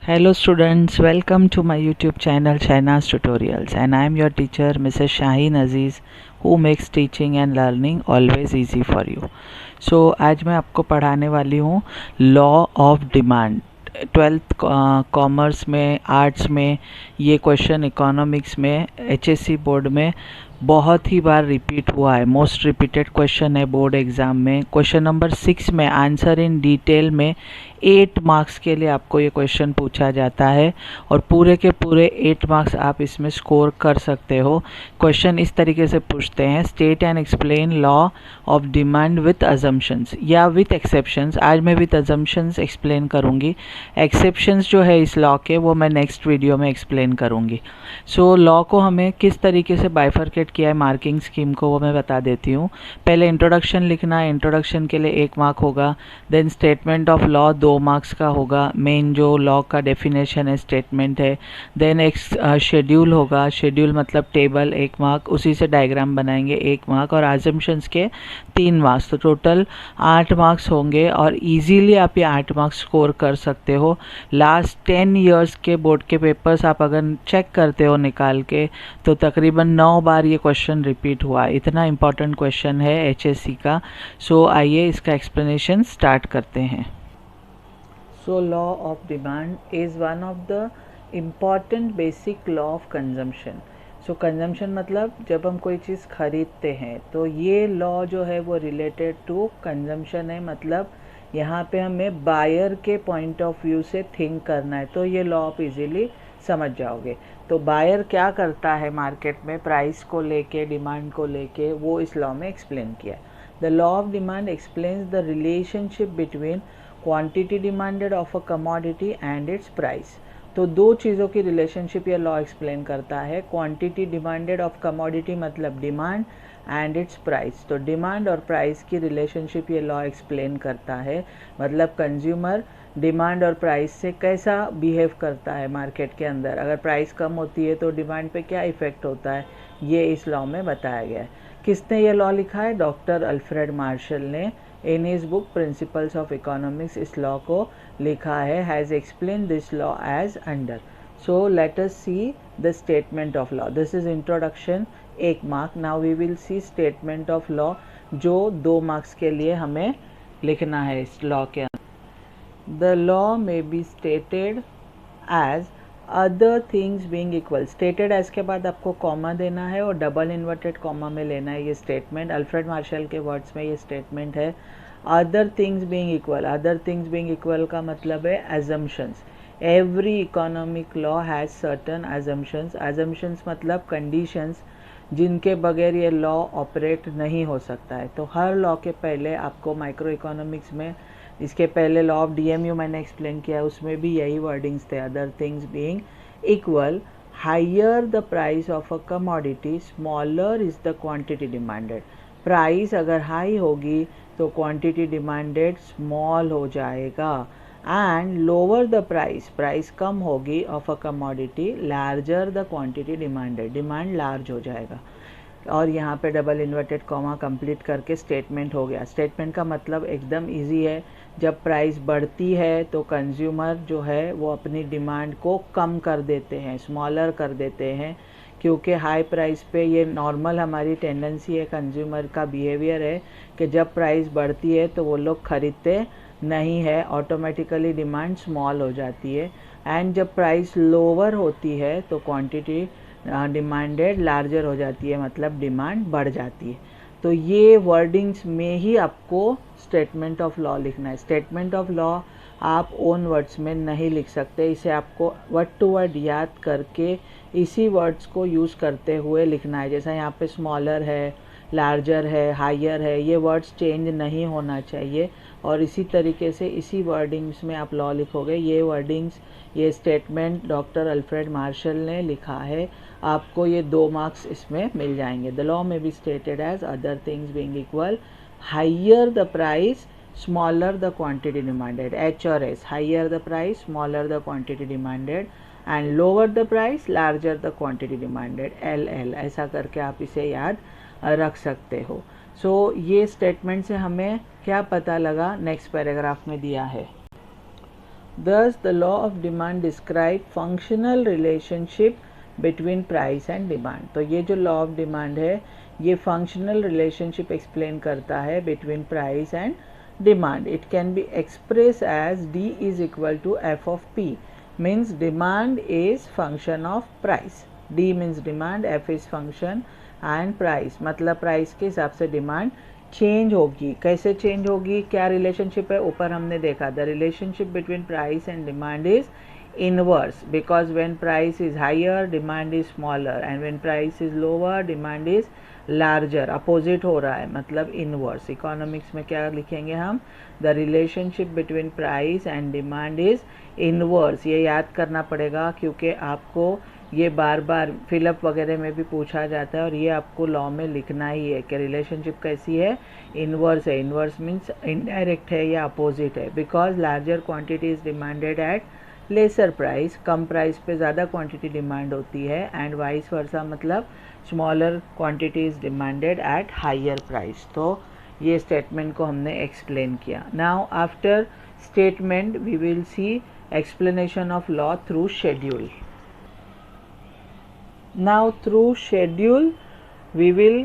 Hello students, welcome to my YouTube channel Shahnaaz Tutorials, and I am your teacher Mrs. Shaheen Aziz, who makes teaching and learning always easy for you. So आज मैं आपको पढ़ाने वाली हूँ law of demand. 12th commerce में, arts में ये question, economics में, HSC बोर्ड में बहुत ही बार रिपीट हुआ है। मोस्ट रिपीटेड क्वेश्चन है बोर्ड एग्ज़ाम में। क्वेश्चन नंबर 6 में आंसर इन डिटेल में 8 मार्क्स के लिए आपको ये क्वेश्चन पूछा जाता है और पूरे के पूरे 8 मार्क्स आप इसमें स्कोर कर सकते हो। क्वेश्चन इस तरीके से पूछते हैं, state and explain law of demand with assumptions या विथ एक्सेप्शंस। आज मैं विथ अजम्पशंस एक्सप्लेन करूँगी, एक्सेप्शंस जो है इस लॉ के वो मैं नेक्स्ट वीडियो में एक्सप्लेन करूँगी। सो लॉ को हमें किस तरीके से बाइफरकेट किया है मार्किंग स्कीम को वो मैं बता देती हूँ। पहले इंट्रोडक्शन लिखना है, इंट्रोडक्शन के लिए 1 मार्क होगा। Then statement of law 2 marks का होगा, मेन जो लॉ का डेफिनेशन है, स्टेटमेंट है। देन एक शेड्यूल होगा, शेड्यूल मतलब टेबल, 1 मार्क, उसी से डायग्राम बनाएंगे 1 मार्क, और अजम्पशंस के 3 मार्क्स, तो टोटल 8 मार्क्स होंगे और इजीली आप ये 8 मार्क्स स्कोर कर सकते हो। लास्ट 10 इयर्स के बोर्ड के पेपर्स आप अगर चेक करते हो निकाल के तो तकरीबन 9 बार ये क्वेश्चन रिपीट हुआ है। इतना इम्पॉर्टेंट क्वेश्चन है HSC का। सो आइए इसका एक्सप्लेनेशन स्टार्ट करते हैं। So law of demand is one of the important basic law of consumption. So consumption मतलब जब हम कोई चीज़ खरीदते हैं तो ये लॉ जो है वो रिलेटेड टू कंजम्पशन है। मतलब यहाँ पे हमें बायर के पॉइंट ऑफ व्यू से थिंक करना है, तो ये लॉ आप इजीली समझ जाओगे। तो बायर क्या करता है मार्केट में प्राइस को लेके, डिमांड को लेके, वो इस लॉ में एक्सप्लेन किया है। The law of demand explains the relationship between quantity demanded of a commodity and it's price. तो दो चीज़ों की रिलेशनशिप ये लॉ एक्सप्लेन करता है। क्वांटिटी डिमांडेड ऑफ कमोडिटी मतलब डिमांड, एंड इट्स प्राइस, तो डिमांड और प्राइस की रिलेशनशिप ये लॉ एक्सप्लेन करता है। मतलब कंज्यूमर डिमांड और प्राइस से कैसा बिहेव करता है मार्केट के अंदर, अगर प्राइस कम होती है तो डिमांड पे क्या इफ़ेक्ट होता है, ये इस लॉ में बताया गया है। किसने ये लॉ लिखा है? डॉक्टर अल्फ्रेड मार्शल ने in his book principles of economics इस लॉ को लिखा है। Has explain this law as under. So let us see the statement of law. This is introduction, 1 mark. Now we will see statement of law जो 2 marks के लिए हमें लिखना है इस लॉ के अंदर। The law may be stated as other things being equal. Stated as के बाद आपको कॉमा देना है और डबल इन्वर्टेड कॉमा में लेना है ये स्टेटमेंट। अल्फ्रेड मार्शल के वर्ड्स में ये स्टेटमेंट है। Other things being equal, other things being equal का मतलब है assumptions. Every economic law has certain assumptions. Assumptions मतलब कंडीशंस जिनके बगैर ये लॉ ऑपरेट नहीं हो सकता है। तो हर लॉ के पहले आपको माइक्रो इकोनॉमिक्स में, इसके पहले लॉ ऑफ DMU मैंने एक्सप्लेन किया, उसमें भी यही वर्डिंग्स थे। Other things being equal, higher the price of a commodity, smaller is the quantity demanded. Price अगर हाई होगी तो क्वांटिटी डिमांडेड स्मॉल हो जाएगा। And lower the price, price कम होगी of a commodity, larger the quantity demanded, demand large हो जाएगा। और यहाँ पे डबल इन्वर्टेड कॉमा कंप्लीट करके स्टेटमेंट हो गया। स्टेटमेंट का मतलब एकदम इजी है। जब प्राइस बढ़ती है तो कंज्यूमर जो है वो अपनी डिमांड को कम कर देते हैं, स्मॉलर कर देते हैं, क्योंकि हाई प्राइस पे ये नॉर्मल हमारी टेंडेंसी है, कंज्यूमर का बिहेवियर है कि जब प्राइस बढ़ती है तो वो लोग खरीदते नहीं है, ऑटोमेटिकली डिमांड स्मॉल हो जाती है। एंड जब प्राइस लोअर होती है तो क्वांटिटी डिमांडेड लार्जर हो जाती है, मतलब डिमांड बढ़ जाती है। तो ये वर्डिंग्स में ही आपको स्टेटमेंट ऑफ लॉ लिखना है। स्टेटमेंट ऑफ लॉ आप ओन वर्ड्स में नहीं लिख सकते, इसे आपको वर्ड टू वर्ड याद करके इसी वर्ड्स को यूज़ करते हुए लिखना है। जैसा यहाँ पे स्मॉलर है, लार्जर है, हायर है, ये वर्ड्स चेंज नहीं होना चाहिए और इसी तरीके से इसी वर्डिंग्स में आप लॉ लिखोगे। ये वर्डिंग्स, ये स्टेटमेंट डॉक्टर अल्फ्रेड मार्शल ने लिखा है। आपको ये 2 मार्क्स इसमें मिल जाएंगे। The law may be stated as other things being equal, higher the price, smaller the quantity demanded, H और S, higher the price, smaller the quantity demanded, and lower the price, larger the quantity demanded, LL। ऐसा करके आप इसे याद रख सकते हो। सो ये स्टेटमेंट से हमें क्या पता लगा, नेक्स्ट पैराग्राफ में दिया है। Thus, the law of demand describe functional relationship between price and demand. तो ये जो law of demand है ये functional relationship explain करता है between price and demand. It can be expressed as D is equal to F of P. Means demand is function of price. D means demand, F is function and price. मतलब price के हिसाब से demand change होगी. कैसे change होगी, क्या relationship है, ऊपर हमने देखा. The relationship between price and demand is inverse because when price is higher demand is smaller and when price is lower demand is larger. Opposite हो रहा है मतलब इनवर्स. इकोनॉमिक्स में क्या लिखेंगे हम, the relationship between price and demand is inverse. ये याद करना पड़ेगा क्योंकि आपको ये बार बार फिलअप वगैरह में भी पूछा जाता है और ये आपको लॉ में लिखना ही है कि रिलेशनशिप कैसी है, इनवर्स है. इनवर्स मीन्स इनडायरेक्ट है या अपोजिट है. Because larger quantity is demanded at lesser price. कम प्राइस पे ज़्यादा क्वांटिटी डिमांड होती है एंड वाइस वर्सा मतलब smaller quantity is demanded at higher price. तो ये स्टेटमेंट को हमने एक्सप्लेन किया. Now after statement we will see explanation of law through schedule. Now through schedule we will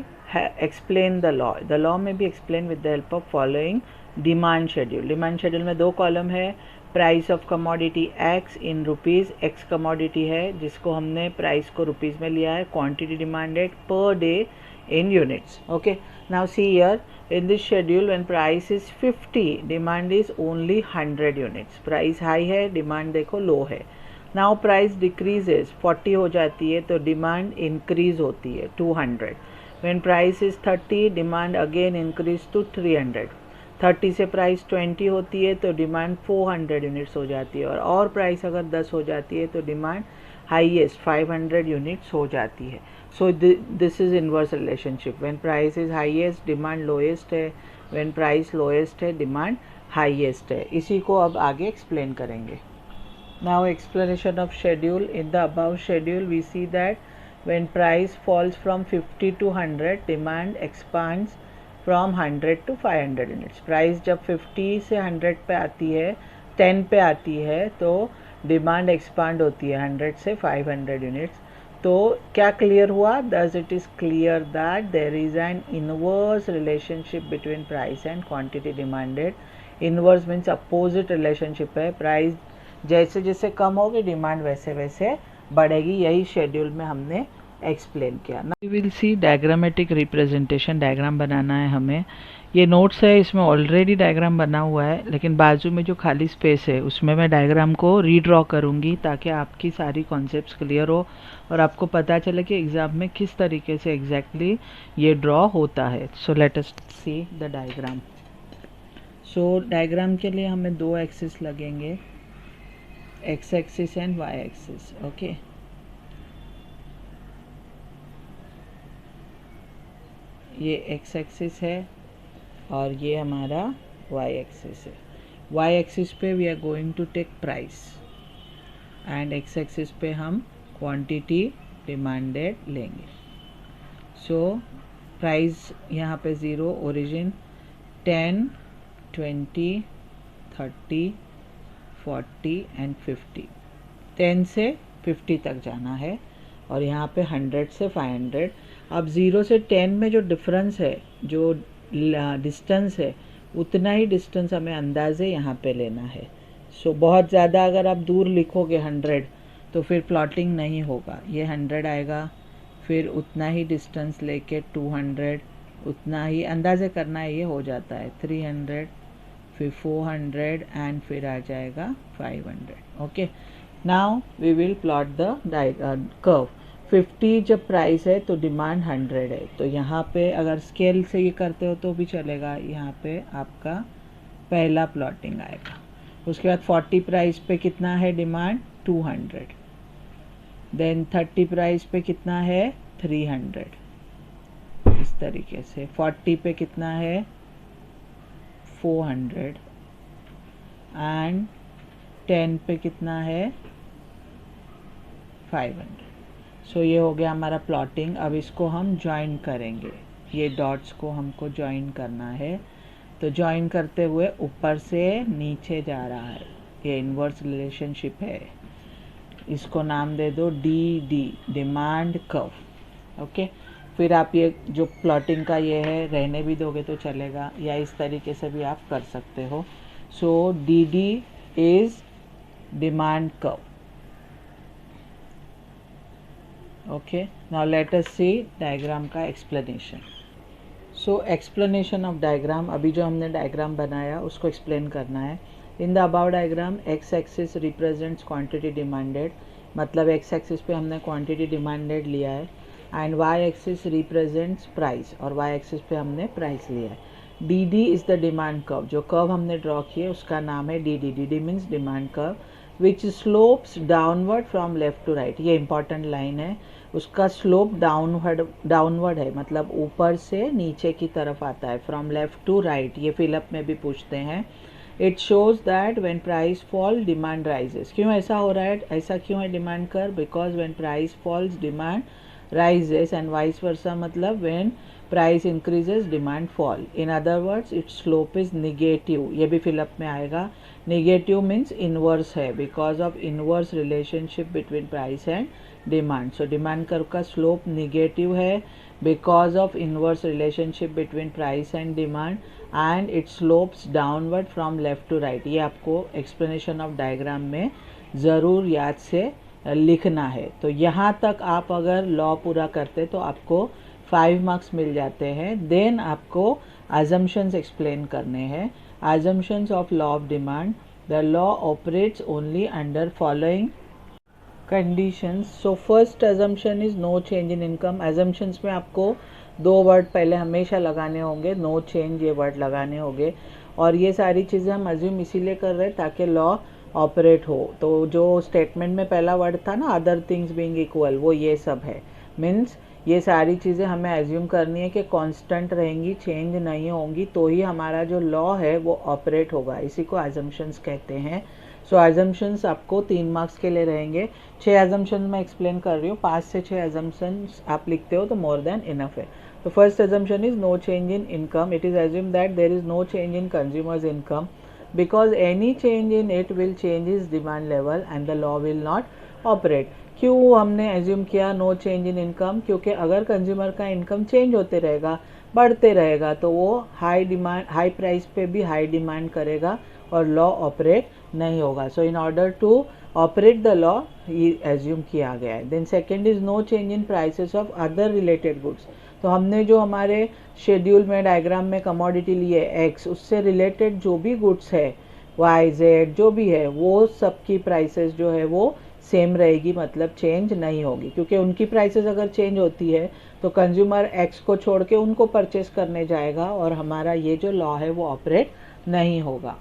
explain the law. The law may be explained with the help of following demand schedule. Demand schedule में दो column है. Price of commodity x in rupees. x commodity है जिसको हमने price को rupees में लिया है. Quantity demanded per day in units. Okay, now see here in this schedule when price is 50 demand is only 100 units. Price high है, demand देखो low है. Now price decreases 40 हो जाती है तो demand increase होती है 200. When price is 30 demand again increase to 300. 30 से प्राइस 20 होती है तो डिमांड 400 यूनिट्स हो जाती है और प्राइस अगर 10 हो जाती है तो डिमांड हाईएस्ट 500 यूनिट्स हो जाती है. So this is inverse relationship. When price is highest demand lowest है, व्हेन प्राइस लोएस्ट है डिमांड हाईएस्ट है. इसी को अब आगे एक्सप्लेन करेंगे. Now explanation of schedule. In the above schedule we see that when price falls from 50 to 100 demand expands from 100 to 500 units. Price जब 50 से 100 पे आती है, 10 पे आती है तो डिमांड एक्सपांड होती है 100 से 500 यूनिट्स. तो क्या क्लियर हुआ? Thus it is clear that there is an inverse relationship between price and quantity demanded. Inverse means opposite relationship है. प्राइस जैसे जैसे कम होगी डिमांड वैसे वैसे बढ़ेगी. यही शेड्यूल में हमने एक्सप्लेन किया. We will see diagrammatic representation. Diagram बनाना है हमें. ये नोट्स है, इसमें ऑलरेडी डायग्राम बना हुआ है लेकिन बाजू में जो खाली स्पेस है उसमें मैं डायग्राम को रीड्रॉ करूँगी ताकि आपकी सारी कॉन्सेप्ट्स क्लियर हो और आपको पता चले कि एग्ज़ाम में किस तरीके से एग्जैक्टली ये ड्रॉ होता है. So let us see the diagram. So diagram के लिए हमें दो एक्सिस लगेंगे, X axis and Y axis. Okay, ये एक्स एक्सिस है और ये हमारा वाई एक्सिस है. वाई एक्सिस पे we are going to take price and X axis पे हम क्वांटिटी डिमांडेड लेंगे. सो प्राइस यहाँ पे 0, ओरिजिन 10, 20, 30, 40 एंड 50. 10 से 50 तक जाना है और यहाँ पे 100 से 500. अब 0 से 10 में जो डिफरेंस है, जो डिस्टेंस है, उतना ही डिस्टेंस हमें अंदाज़े यहाँ पे लेना है. सो बहुत ज़्यादा अगर आप दूर लिखोगे 100 तो फिर प्लॉटिंग नहीं होगा. ये 100 आएगा, फिर उतना ही डिस्टेंस लेके 200, उतना ही अंदाज़े करना है, ये हो जाता है 300, फिर 400 एंड फिर आ जाएगा 500. Okay, now we will plot the curve. 50 जब प्राइस है तो डिमांड 100 है. तो यहाँ पे अगर स्केल से ये करते हो तो भी चलेगा. यहाँ पे आपका पहला प्लॉटिंग आएगा. उसके बाद 40 प्राइस पे कितना है डिमांड? 200. देन 30 प्राइस पे कितना है? 300. इस तरीके से 40 पे कितना है? 400 एंड 10 पे कितना है? 500. सो ये हो गया हमारा प्लॉटिंग. अब इसको हम ज्वाइन करेंगे. ये डॉट्स को हमको ज्वाइन करना है. तो ज्वाइन करते हुए ऊपर से नीचे जा रहा है. ये इन्वर्स रिलेशनशिप है, इसको नाम दे दो D D, demand curve. Okay, फिर आप ये जो प्लॉटिंग का ये है रहने भी दोगे तो चलेगा, या इस तरीके से भी आप कर सकते हो। So D D is demand curve. Okay, now let us see diagram का explanation. So explanation of diagram, अभी जो हमने डायग्राम बनाया उसको एक्सप्लेन करना है। In the above diagram X axis represents quantity demanded, मतलब एक्स एक्सिस पे हमने क्वांटिटी डिमांडेड लिया है, and Y axis represents price, और वाई एक्सिस पे हमने प्राइस लिया है। D D is the demand curve, जो कर्व हमने ड्रॉ किया उसका नाम है D D. D D means demand curve which slopes downward from left to right. ये इंपॉर्टेंट लाइन है, उसका स्लोप डाउनवर्ड है, मतलब ऊपर से नीचे की तरफ आता है, फ्रॉम लेफ्ट टू राइट। ये फिलअप में भी पूछते हैं। It shows that when price fall demand rises. क्यों ऐसा हो रहा है, ऐसा क्यों है demand curve? Because when price false demand rises and vice versa, मतलब when price increases demand fall. In other words its slope is negative. ये भी फिलअप में आएगा। Negative means inverse है, because of inverse relationship between price and demand. So demand curve का slope negative है because of inverse relationship between price and demand, and it slopes downward from left to right. ये आपको explanation of diagram में ज़रूर याद से लिखना है। तो यहाँ तक आप अगर लॉ पूरा करते तो आपको 5 मार्क्स मिल जाते हैं। देन आपको अजम्पशंस एक्सप्लेन करने हैं। Assumptions of law of demand, the law operates only under following conditions. So first assumption is no change in income. अजम्पशंस में आपको 2 वर्ड पहले हमेशा लगाने होंगे, नो चेंज ये वर्ड लगाने होंगे, और ये सारी चीज़ें हम अज्यूम इसीलिए कर रहे हैं ताकि लॉ ऑपरेट हो। तो जो स्टेटमेंट में पहला वर्ड था ना, अदर थिंग्स बीइंग इक्वल, वो ये सब है। मीन्स ये सारी चीज़ें हमें एज्यूम करनी है कि कांस्टेंट रहेंगी, चेंज नहीं होंगी, तो ही हमारा जो लॉ है वो ऑपरेट होगा। इसी को अजम्पशंस कहते हैं। सो अजम्पशंस आपको 3 मार्क्स के लिए रहेंगे। 6 अजम्पशंस मैं एक्सप्लेन कर रही हूँ, 5 से 6 अजम्पशंस आप लिखते हो तो मोर देन इनफ है। तो first assumption is no change in income. It is assume that there is no change in consumers income, because any change in it will change its demand level and the law will not operate. क्यों हमने assume किया no change in income? क्योंकि अगर consumer का income change होते रहेगा, बढ़ते रहेगा, तो वो हाई प्राइस पे भी हाई डिमांड करेगा और लॉ ऑपरेट नहीं होगा। So in order to operate the law ये एज्यूम किया गया है। Then second is no change in prices of other related goods. तो हमने जो हमारे शेड्यूल में डायग्राम में कमोडिटी लिए एक्स, उससे रिलेटेड जो भी गुड्स है वाई जेड जो भी है, वो सबकी प्राइसेस जो है वो सेम रहेगी, मतलब चेंज नहीं होगी। क्योंकि उनकी प्राइसेस अगर चेंज होती है तो कंज्यूमर एक्स को छोड़ के उनको परचेस करने जाएगा और हमारा ये जो लॉ है वो ऑपरेट नहीं होगा।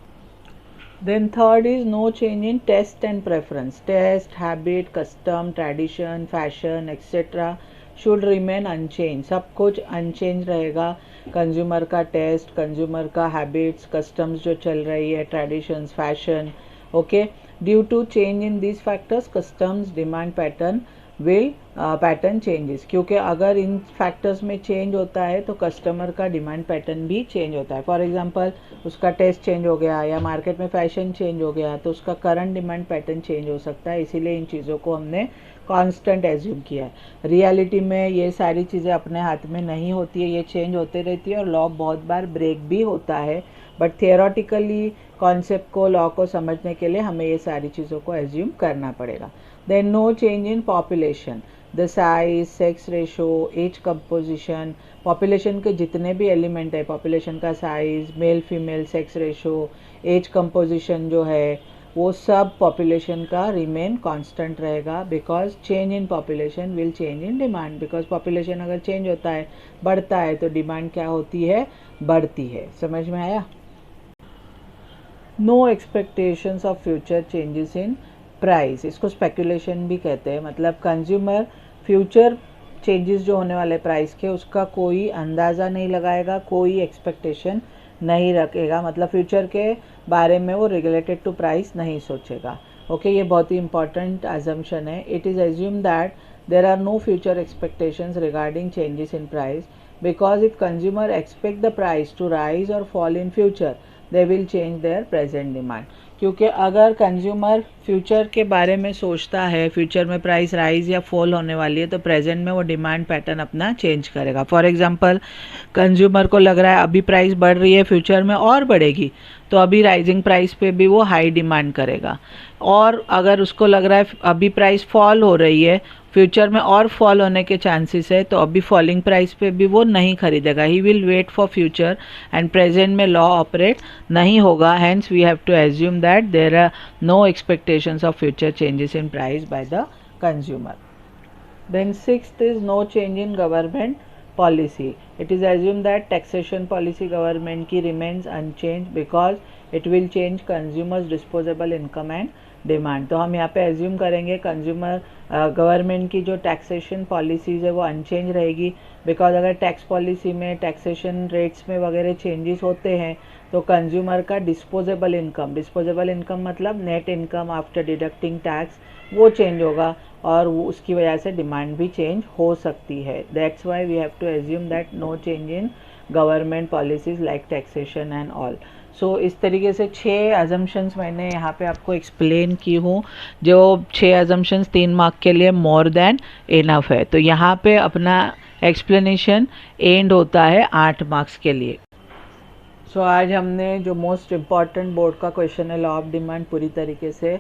Then third is no change in taste and preference. Taste, habit, custom, tradition, fashion etcetera should remain unchanged. सब कुछ अनचेंज रहेगा। कंज्यूमर का टेस्ट, कंज्यूमर का हैबिट्स, कस्टम्स जो चल रही है, traditions, fashion, okay. Due to change in this factors customs demand pattern will pattern changes. क्योंकि अगर इन फैक्टर्स में चेंज होता है तो कस्टमर का डिमांड पैटर्न भी चेंज होता है। फॉर एग्जांपल उसका टेस्ट चेंज हो गया या मार्केट में फैशन चेंज हो गया तो उसका करंट डिमांड पैटर्न चेंज हो सकता है। इसीलिए इन चीज़ों को हमने कांस्टेंट एज्यूम किया है। रियलिटी में ये सारी चीज़ें अपने हाथ में नहीं होती है, ये चेंज होते रहती है और लॉ बहुत बार ब्रेक भी होता है। बट थियोरेटिकली कॉन्सेप्ट को, लॉ को समझने के लिए हमें ये सारी चीज़ों को एज्यूम करना पड़ेगा। Then no change in population, the size, sex ratio, age composition. Population के जितने भी एलिमेंट है, पॉपुलेशन का size, male female, sex ratio, age composition जो है, वो सब पॉपुलेशन का रिमेन कांस्टेंट रहेगा। Because change in population will change in demand. Because population अगर चेंज होता है, बढ़ता है, तो डिमांड क्या होती है? बढ़ती है। समझ में आया? No expectations of future changes in price, इसको स्पेकुलेशन भी कहते हैं। मतलब कंज्यूमर फ्यूचर चेंजेस जो होने वाले प्राइस के, उसका कोई अंदाज़ा नहीं लगाएगा, कोई एक्सपेक्टेशन नहीं रखेगा, मतलब फ्यूचर के बारे में वो रिलेटेड टू प्राइस नहीं सोचेगा। ओके, ये बहुत ही इंपॉर्टेंट अजम्पशन है। It is assume that there are no future expectations regarding changes in price, because if consumer expect the price to rise और fall in future, they will change their present demand. क्योंकि अगर consumer future के बारे में सोचता है, future में price rise या फॉल होने वाली है, तो प्रेजेंट में वो डिमांड पैटर्न अपना चेंज करेगा। फॉर एग्जांपल कंज्यूमर को लग रहा है अभी प्राइस बढ़ रही है, फ्यूचर में और बढ़ेगी, तो अभी राइजिंग प्राइस पे भी वो हाई डिमांड करेगा। और अगर उसको लग रहा है अभी प्राइस फॉल हो रही है, फ्यूचर में और फॉल होने के चांसेस है, तो अभी फॉलिंग प्राइस पे भी वो नहीं खरीदेगा। He will wait for future and present में लॉ ऑपरेट नहीं होगा। Hence we have to assume that there are no expectations of future changes in price by the consumer. Then sixth is no change in government policy. It is assumed that taxation policy government की remains unchanged because it will change consumers disposable income and demand. तो हम यहाँ पे assume करेंगे consumer government की जो taxation policies है वो अनचेंज रहेगी, बिकॉज अगर टैक्स पॉलिसी में टैक्सेशन रेट्स में वगैरह चेंजेस होते हैं तो कंज्यूमर का डिस्पोजेबल इनकम मतलब net income after deducting tax वो चेंज होगा और वो उसकी वजह से डिमांड भी चेंज हो सकती है। That's why we have to assume that no change in government policies like taxation and all. So इस तरीके से 6 अजम्पशंस मैंने यहाँ पे आपको एक्सप्लेन की हूँ, जो 6 अजम्पशंस 3 मार्क के लिए मोर देन इनफ है। तो यहाँ पे अपना एक्सप्लेनेशन एंड होता है 8 मार्क्स के लिए। सो आज हमने जो मोस्ट इम्पॉर्टेंट बोर्ड का क्वेश्चन है लॉ ऑफ डिमांड पूरी तरीके से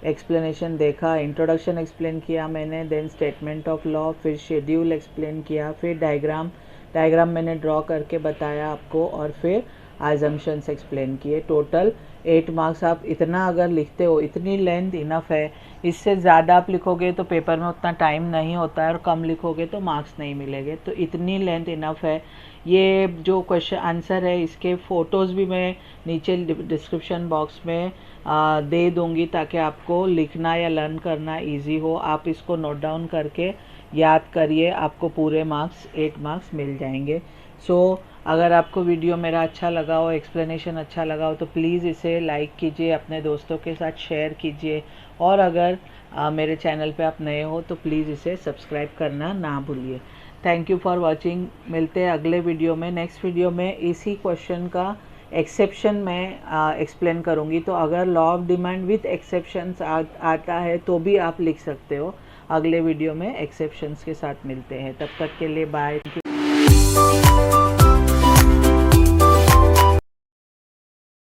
एक्सप्लेनेशन देखा। इंट्रोडक्शन एक्सप्लेन किया मैंने, देन स्टेटमेंट ऑफ लॉ, फिर शेड्यूल एक्सप्लेन किया, फिर डायग्राम मैंने ड्रॉ करके बताया आपको, और फिर अजम्पशंस एक्सप्लेन किए। Total 8 marks. आप इतना अगर लिखते हो, इतनी लेंथ इनफ है। इससे ज़्यादा आप लिखोगे तो पेपर में उतना टाइम नहीं होता है, और कम लिखोगे तो मार्क्स नहीं मिलेंगे। तो इतनी लेंथ इनफ है। ये जो क्वेश्चन आंसर है इसके फ़ोटोज़ भी मैं नीचे डिस्क्रिप्शन बॉक्स में दे दूँगी, ताकि आपको लिखना या लर्न करना इजी हो। आप इसको नोट डाउन करके याद करिए, आपको पूरे मार्क्स 8 मार्क्स मिल जाएंगे। सो अगर आपको वीडियो मेरा अच्छा लगा हो, एक्सप्लेनेशन अच्छा लगा हो, तो प्लीज़ इसे लाइक कीजिए, अपने दोस्तों के साथ शेयर कीजिए, और अगर मेरे चैनल पे आप नए हो तो प्लीज़ इसे सब्सक्राइब करना ना भूलिए। Thank you for watching. मिलते हैं अगले वीडियो में। नेक्स्ट वीडियो में इसी क्वेश्चन का एक्सेप्शन मैं एक्सप्लेन करूँगी। तो अगर law of demand with exceptions आता है तो भी आप लिख सकते हो। अगले वीडियो में एक्सेप्शंस के साथ मिलते हैं। तब तक के लिए बाय।